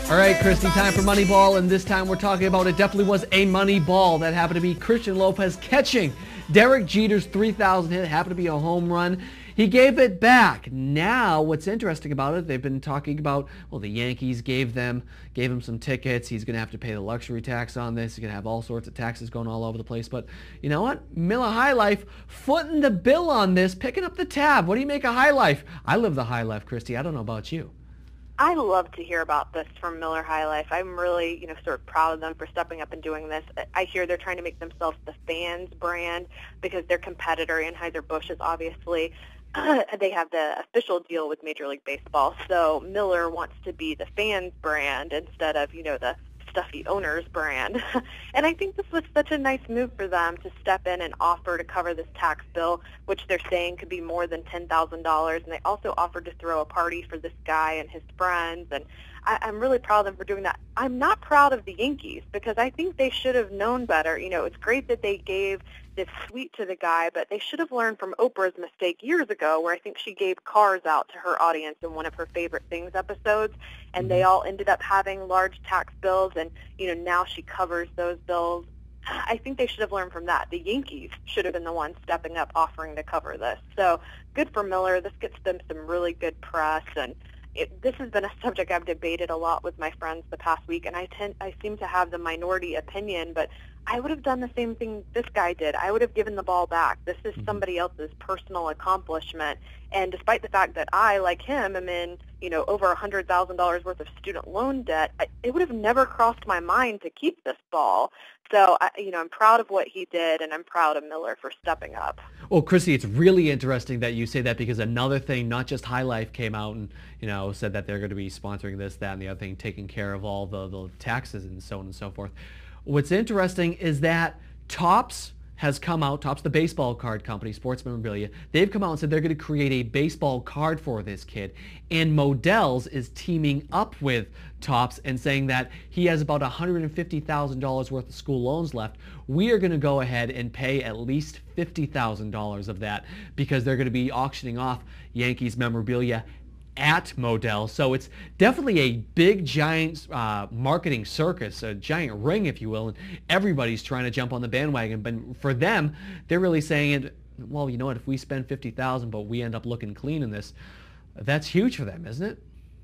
All right, Kristi, time for Moneyball, and this time we're talking about it definitely was a money ball that happened to be Christian Lopez catching Derek Jeter's 3,000 hit. It happened to be a home run. He gave it back. Now, what's interesting about it, they've been talking about, well, the Yankees gave him some tickets. He's going to have to pay the luxury tax on this. He's going to have all sorts of taxes going all over the place. But you know what? Miller High Life footing the bill on this, picking up the tab. What do you make of High Life? I live the High Life, Kristi. I don't know about you. I love to hear about this from Miller High Life. I'm really, sort of proud of them for stepping up and doing this. I hear they're trying to make themselves the fans brand because their competitor, Anheuser-Busch, is obviously, they have the official deal with Major League Baseball. So Miller wants to be the fans brand instead of, the stuffy owners brand. And I think this was such a nice move for them to step in and offer to cover this tax bill, which they're saying could be more than $10,000. And they also offered to throw a party for this guy and his friends. And I'm really proud of them for doing that. I'm not proud of the Yankees because I think they should have known better. It's great that they gave this suite to the guy, but they should have learned from Oprah's mistake years ago where I think she gave cars out to her audience in one of her Favorite Things episodes, and they all ended up having large tax bills, and, now she covers those bills. I think they should have learned from that. The Yankees should have been the ones stepping up offering to cover this. So good for Miller. This gets them some really good press, and this has been a subject I've debated a lot with my friends the past week, and I seem to have the minority opinion, but I would have done the same thing this guy did. I would have given the ball back. This is somebody else's personal accomplishment, and despite the fact that I, like him, am in, over $100,000 worth of student loan debt, it would have never crossed my mind to keep this ball. So, I'm proud of what he did, and I'm proud of Miller for stepping up. Well, Kristi, it's really interesting that you say that because another thing, not just High Life came out and, said that they're going to be sponsoring this, that, and the other thing, taking care of all the taxes and so on and so forth. What's interesting is that Topps has come out, Topps, the baseball card company, sports memorabilia, they've come out and said they're going to create a baseball card for this kid. And Modell's is teaming up with Topps and saying that he has about $150,000 worth of school loans left. We are going to go ahead and pay at least $50,000 of that because they're going to be auctioning off Yankees memorabilia at Modell. So it's definitely a big, giant marketing circus, a giant ring, if you will, and everybody's trying to jump on the bandwagon. But for them, they're really saying, well, you know what, if we spend $50,000 but we end up looking clean in this, that's huge for them, isn't it?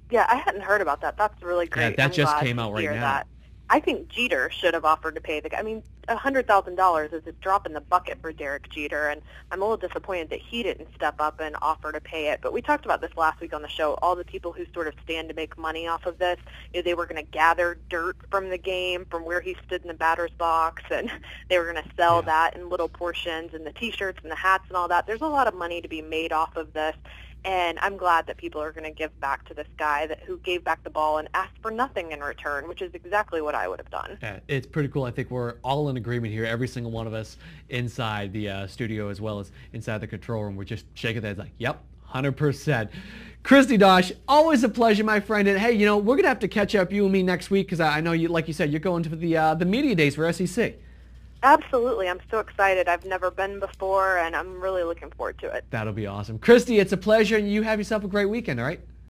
Yeah, I hadn't heard about that. That's really great. Yeah, that just came out right now. That. I think Jeter should have offered to pay the guy. I mean, $100,000 is a drop in the bucket for Derek Jeter, and I'm a little disappointed that he didn't step up and offer to pay it. But we talked about this last week on the show, all the people who sort of stand to make money off of this. They were going to gather dirt from the game, from where he stood in the batter's box, and they were going to sell that in little portions, and the T-shirts and the hats and all that. There's a lot of money to be made off of this. And I'm glad that people are going to give back to this guy who gave back the ball and asked for nothing in return, which is exactly what I would have done. Yeah, it's pretty cool. I think we're all in agreement here. Every single one of us inside the studio as well as inside the control room. We're just shaking their heads like, yep, 100%. Kristi Dosh, always a pleasure, my friend. And hey, we're going to have to catch up, you and me, next week because I know, you, like you said, you're going to the media days for SEC. Absolutely. I'm so excited. I've never been before, and I'm really looking forward to it. That'll be awesome. Kristi, it's a pleasure, and you have yourself a great weekend, all right?